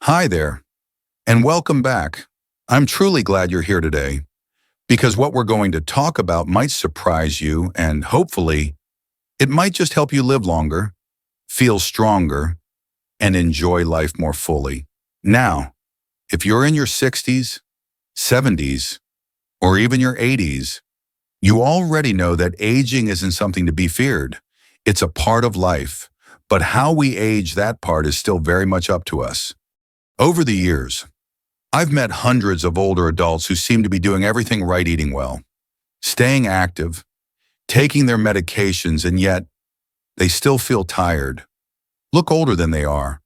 Hi there, and welcome back. I'm truly glad you're here today because what we're going to talk about might surprise you and hopefully it might just help you live longer, feel stronger, and enjoy life more fully. Now, if you're in your 60s, 70s, or even your 80s, you already know that aging isn't something to be feared. It's a part of life, but how we age that part is still very much up to us. Over the years, I've met hundreds of older adults who seem to be doing everything right, eating well, staying active, taking their medications, and yet they still feel tired, look older than they are,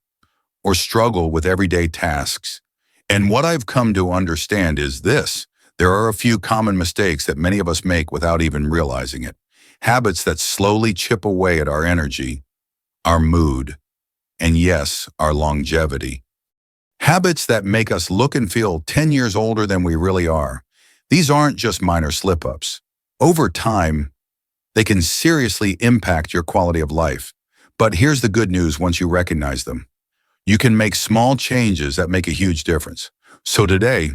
or struggle with everyday tasks. And what I've come to understand is this: there are a few common mistakes that many of us make without even realizing it. Habits that slowly chip away at our energy, our mood, and yes, our longevity. Habits that make us look and feel 10 years older than we really are. These aren't just minor slip-ups. Over time, they can seriously impact your quality of life. But here's the good news: once you recognize them, you can make small changes that make a huge difference. So today,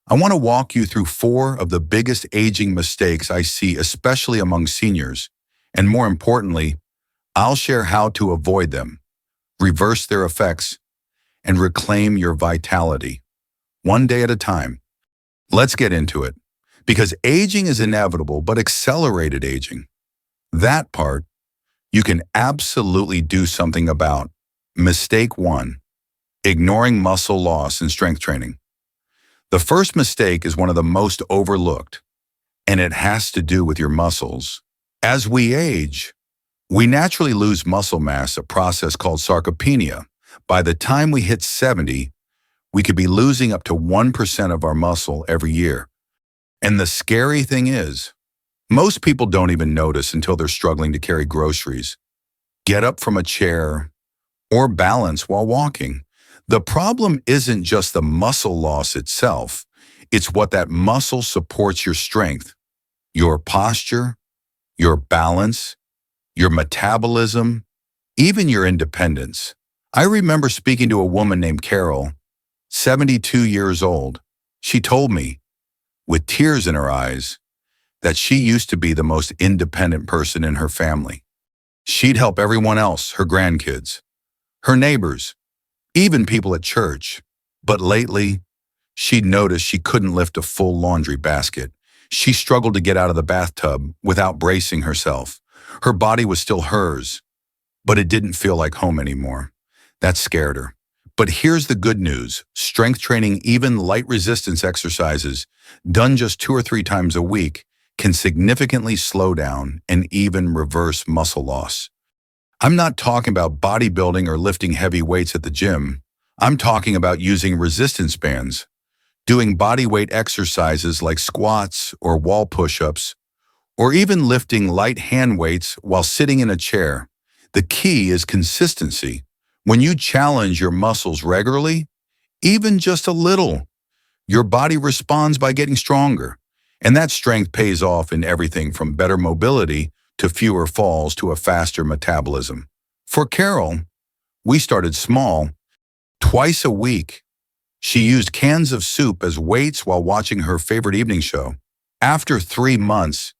I want to walk you through 4 of the biggest aging mistakes I see, especially among seniors. And more importantly, I'll share how to avoid them, reverse their effects, and reclaim your vitality, one day at a time. Let's get into it, because aging is inevitable, but accelerated aging, that part, you can absolutely do something about. Mistake 1, ignoring muscle loss and strength training. The first mistake is one of the most overlooked, and it has to do with your muscles. As we age, we naturally lose muscle mass, a process called sarcopenia. By the time we hit 70, we could be losing up to 1% of our muscle every year. And the scary thing is, most people don't even notice until they're struggling to carry groceries, get up from a chair, or balance while walking. The problem isn't just the muscle loss itself, it's what that muscle supports: your strength, your posture, your balance, your metabolism, even your independence. I remember speaking to a woman named Carol, 72 years old. She told me, with tears in her eyes, that she used to be the most independent person in her family. She'd help everyone else, her grandkids, her neighbors, even people at church. But lately, she'd noticed she couldn't lift a full laundry basket. She struggled to get out of the bathtub without bracing herself. Her body was still hers, but it didn't feel like home anymore. That scared her. But here's the good news: strength training, even light resistance exercises, done just 2 or 3 times a week, can significantly slow down and even reverse muscle loss. I'm not talking about bodybuilding or lifting heavy weights at the gym. I'm talking about using resistance bands, doing body weight exercises like squats or wall push-ups, or even lifting light hand weights while sitting in a chair. The key is consistency. When you challenge your muscles regularly, even just a little, your body responds by getting stronger. And that strength pays off in everything from better mobility to fewer falls to a faster metabolism. For Carol, we started small. Twice a week, she used cans of soup as weights while watching her favorite evening show. After 3 months,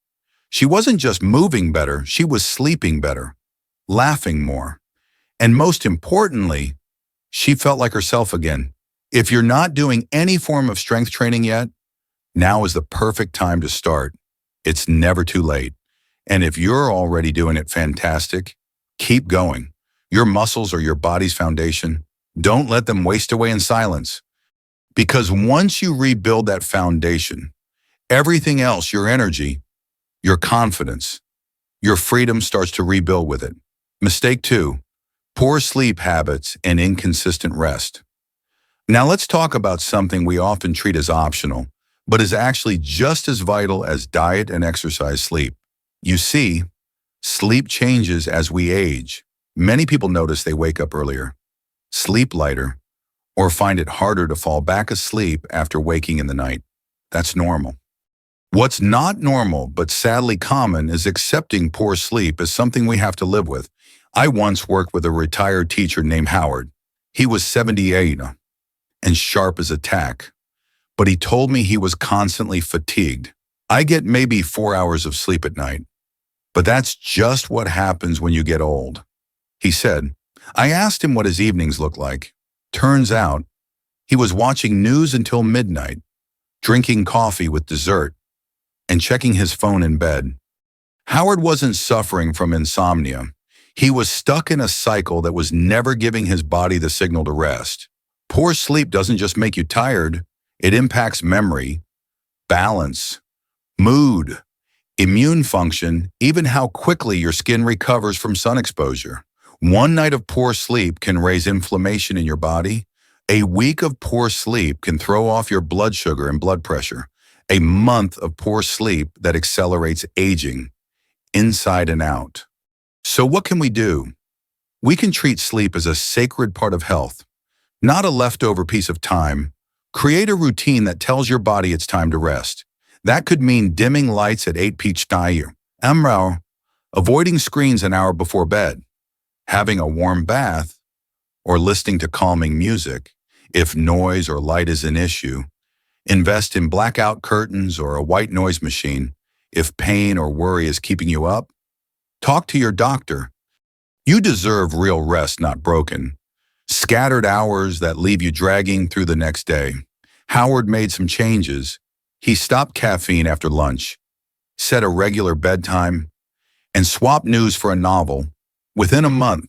she wasn't just moving better, she was sleeping better, laughing more. And most importantly, she felt like herself again. If you're not doing any form of strength training yet, now is the perfect time to start. It's never too late. And if you're already doing it, fantastic. Keep going. Your muscles are your body's foundation. Don't let them waste away in silence. Because once you rebuild that foundation, everything else, your energy, your confidence, your freedom starts to rebuild with it. Mistake 2, poor sleep habits and inconsistent rest. Now let's talk about something we often treat as optional, but is actually just as vital as diet and exercise: sleep. You see, sleep changes as we age. Many people notice they wake up earlier, sleep lighter, or find it harder to fall back asleep after waking in the night. That's normal. What's not normal, but sadly common, is accepting poor sleep as something we have to live with. I once worked with a retired teacher named Howard. He was 78. and sharp as a tack, but he told me he was constantly fatigued. I get maybe 4 hours of sleep at night, but that's just what happens when you get old, he said. I asked him what his evenings looked like. Turns out, he was watching news until midnight, drinking coffee with dessert, and checking his phone in bed. Howard wasn't suffering from insomnia. He was stuck in a cycle that was never giving his body the signal to rest. Poor sleep doesn't just make you tired, it impacts memory, balance, mood, immune function, even how quickly your skin recovers from sun exposure. One night of poor sleep can raise inflammation in your body. A week of poor sleep can throw off your blood sugar and blood pressure. A month of poor sleep that accelerates aging, inside and out. So what can we do? We can treat sleep as a sacred part of health, not a leftover piece of time. Create a routine that tells your body it's time to rest. That could mean dimming lights at 8 p.m, avoiding screens an hour before bed, having a warm bath, or listening to calming music if noise or light is an issue. Invest in blackout curtains or a white noise machine if pain or worry is keeping you up. Talk to your doctor. You deserve real rest, not broken. Scattered hours that leave you dragging through the next day. Howard made some changes. He stopped caffeine after lunch, set a regular bedtime, and swapped news for a novel. Within a month,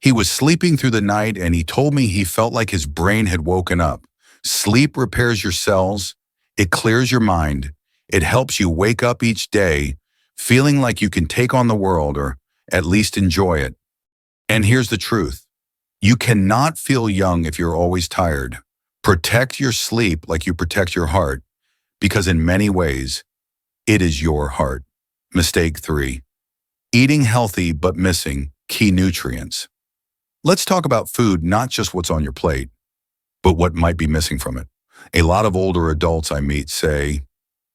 he was sleeping through the night, and he told me he felt like his brain had woken up. Sleep repairs your cells, it clears your mind, it helps you wake up each day feeling like you can take on the world or at least enjoy it. And here's the truth. You cannot feel young if you're always tired. Protect your sleep like you protect your heart, because in many ways, it is your heart. Mistake 3. Eating healthy but missing key nutrients. Let's talk about food, not just what's on your plate, but what might be missing from it. A lot of older adults I meet say,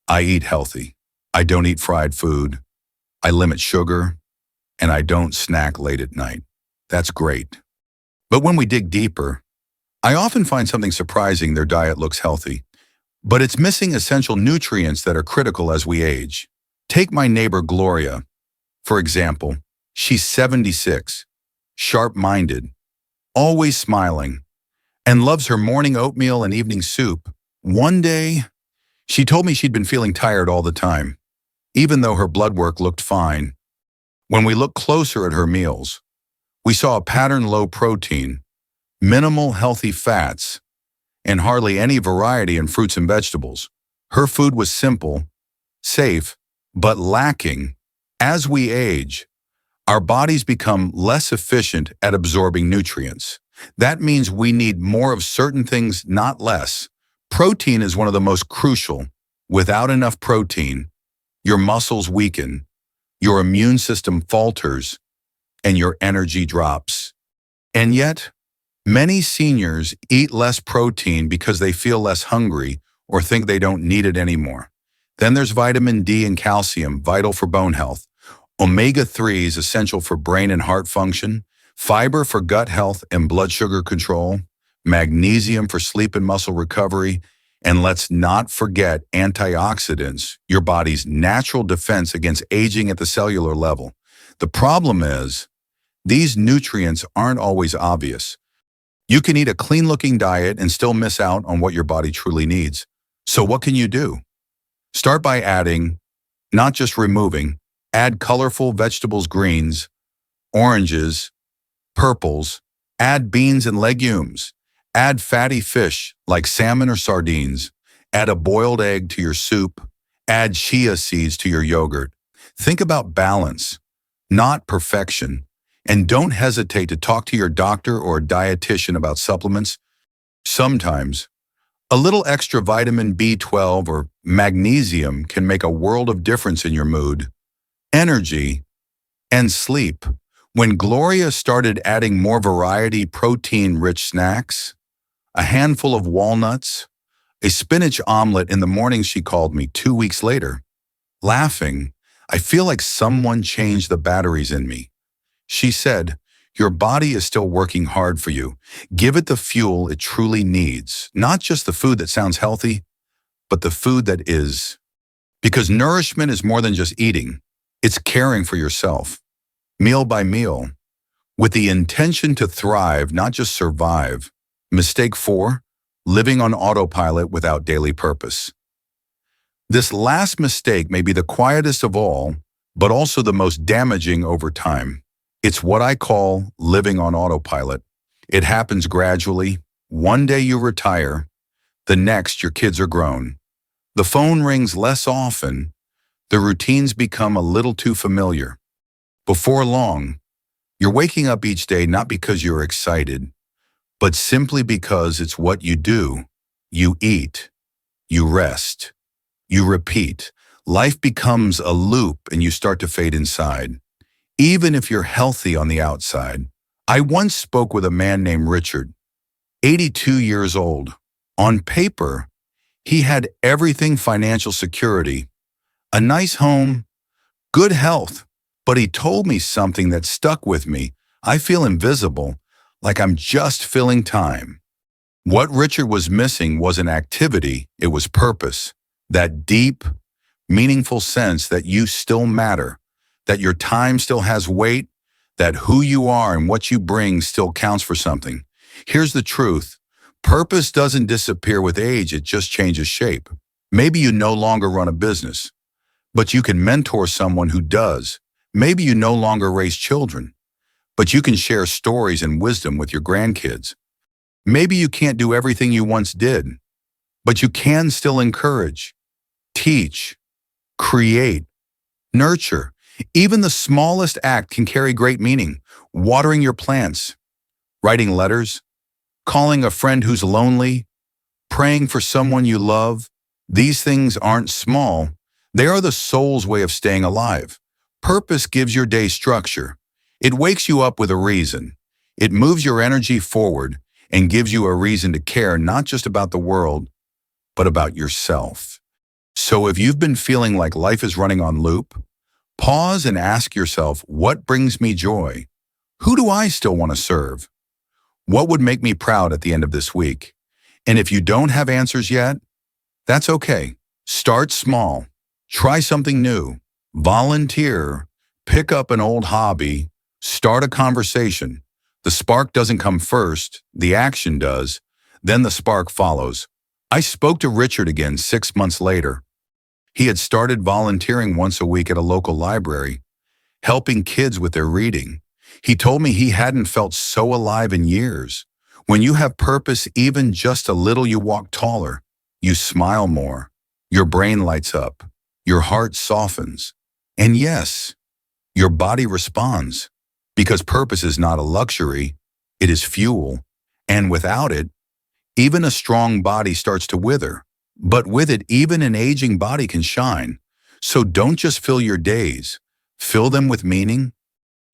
I eat healthy. I don't eat fried food. I limit sugar, and I don't snack late at night. That's great. But when we dig deeper, I often find something surprising. Their diet looks healthy, but it's missing essential nutrients that are critical as we age. Take my neighbor Gloria, for example. She's 76, sharp-minded, always smiling, and loves her morning oatmeal and evening soup. One day, she told me she'd been feeling tired all the time, even though her blood work looked fine. When we looked closer at her meals, we saw a pattern: low protein, minimal healthy fats, and hardly any variety in fruits and vegetables. Her food was simple, safe, but lacking. As we age, our bodies become less efficient at absorbing nutrients. That means we need more of certain things, not less. Protein is one of the most crucial. Without enough protein, your muscles weaken, your immune system falters, and your energy drops. And yet, many seniors eat less protein because they feel less hungry or think they don't need it anymore. Then there's vitamin D and calcium, vital for bone health. Omega-3 is essential for brain and heart function, fiber for gut health and blood sugar control, magnesium for sleep and muscle recovery, and let's not forget antioxidants, your body's natural defense against aging at the cellular level. The problem is, these nutrients aren't always obvious. You can eat a clean-looking diet and still miss out on what your body truly needs. So what can you do? Start by adding, not just removing. Add colorful vegetables, greens, oranges, purples. Add beans and legumes. Add fatty fish like salmon or sardines. Add a boiled egg to your soup. Add chia seeds to your yogurt. Think about balance, not perfection. And don't hesitate to talk to your doctor or a dietitian about supplements. Sometimes, a little extra vitamin B12 or magnesium can make a world of difference in your mood, energy, and sleep. When Gloria started adding more variety, protein-rich snacks, a handful of walnuts, a spinach omelet in the morning, she called me 2 weeks later, laughing, I feel like someone changed the batteries in me. She said, Your body is still working hard for you. Give it the fuel it truly needs, not just the food that sounds healthy, but the food that is. Because nourishment is more than just eating. It's caring for yourself, meal by meal, with the intention to thrive, not just survive. Mistake 4, living on autopilot without daily purpose. This last mistake may be the quietest of all, but also the most damaging over time. It's what I call living on autopilot. It happens gradually. One day you retire, the next your kids are grown. The phone rings less often. The routines become a little too familiar. Before long, you're waking up each day not because you're excited, but simply because it's what you do. You eat, you rest, you repeat. Life becomes a loop and you start to fade inside, even if you're healthy on the outside. I once spoke with a man named Richard, 82 years old. On paper, he had everything: financial security, a nice home, good health. But he told me something that stuck with me. I feel invisible, like I'm just filling time. What Richard was missing wasn't activity, it was purpose. That deep, meaningful sense that you still matter, that your time still has weight, that who you are and what you bring still counts for something. Here's the truth. Purpose doesn't disappear with age, it just changes shape. Maybe you no longer run a business, but you can mentor someone who does. Maybe you no longer raise children, but you can share stories and wisdom with your grandkids. Maybe you can't do everything you once did, but you can still encourage, teach, create, nurture. Even the smallest act can carry great meaning. Watering your plants, writing letters, calling a friend who's lonely, praying for someone you love. These things aren't small. They are the soul's way of staying alive. Purpose gives your day structure. It wakes you up with a reason. It moves your energy forward and gives you a reason to care, not just about the world, but about yourself. So if you've been feeling like life is running on loop, pause and ask yourself, what brings me joy? Who do I still want to serve? What would make me proud at the end of this week? And if you don't have answers yet, that's okay. Start small. Try something new. Volunteer. Pick up an old hobby. Start a conversation. The spark doesn't come first, the action does. Then the spark follows. I spoke to Richard again 6 months later. He had started volunteering once a week at a local library, helping kids with their reading. He told me he hadn't felt so alive in years. When you have purpose, even just a little, you walk taller, you smile more, your brain lights up, your heart softens, and yes, your body responds. Because purpose is not a luxury, it is fuel, and without it, even a strong body starts to wither. But with it, even an aging body can shine. So don't just fill your days, fill them with meaning.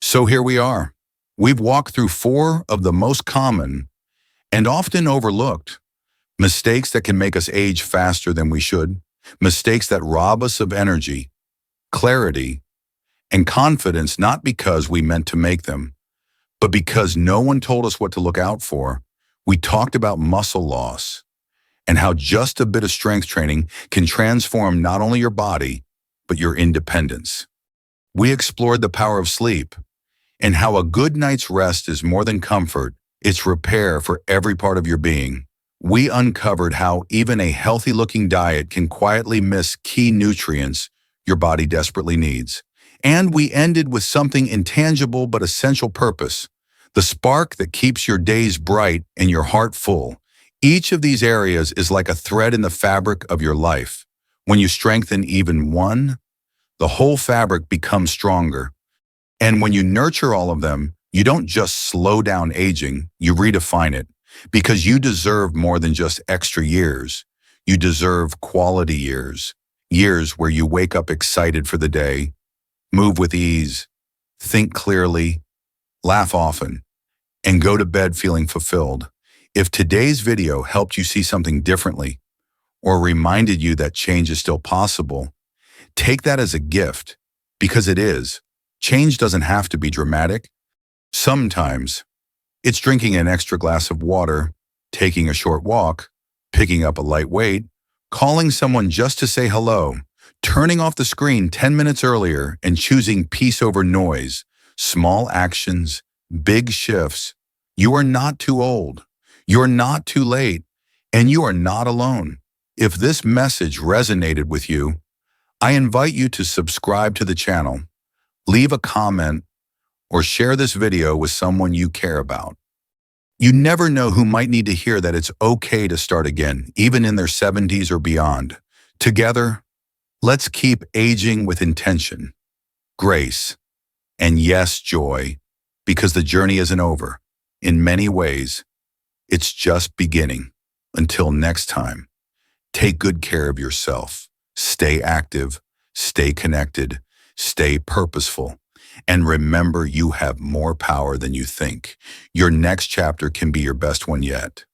So here we are. We've walked through 4 of the most common and often overlooked mistakes that can make us age faster than we should, mistakes that rob us of energy, clarity, and confidence, not because we meant to make them, but because no one told us what to look out for. We talked about muscle loss and how just a bit of strength training can transform not only your body, but your independence. We explored the power of sleep and how a good night's rest is more than comfort, it's repair for every part of your being. We uncovered how even a healthy-looking diet can quietly miss key nutrients your body desperately needs. And we ended with something intangible but essential: purpose, the spark that keeps your days bright and your heart full. Each of these areas is like a thread in the fabric of your life. When you strengthen even one, the whole fabric becomes stronger. And when you nurture all of them, you don't just slow down aging, you redefine it. Because you deserve more than just extra years. You deserve quality years. Years where you wake up excited for the day, move with ease, think clearly, laugh often, and go to bed feeling fulfilled. If today's video helped you see something differently, or reminded you that change is still possible, take that as a gift, because it is. Change doesn't have to be dramatic. Sometimes it's drinking an extra glass of water, taking a short walk, picking up a light weight, calling someone just to say hello, turning off the screen 10 minutes earlier and choosing peace over noise. Small actions, big shifts. You are not too old. You're not too late. And you are not alone. If this message resonated with you, I invite you to subscribe to the channel, leave a comment, or share this video with someone you care about. You never know who might need to hear that it's okay to start again, even in their 70s or beyond. Together, let's keep aging with intention, grace, and yes, joy, because the journey isn't over. In many ways, it's just beginning. Until next time, take good care of yourself. Stay active, stay connected, stay purposeful, and remember you have more power than you think. Your next chapter can be your best one yet.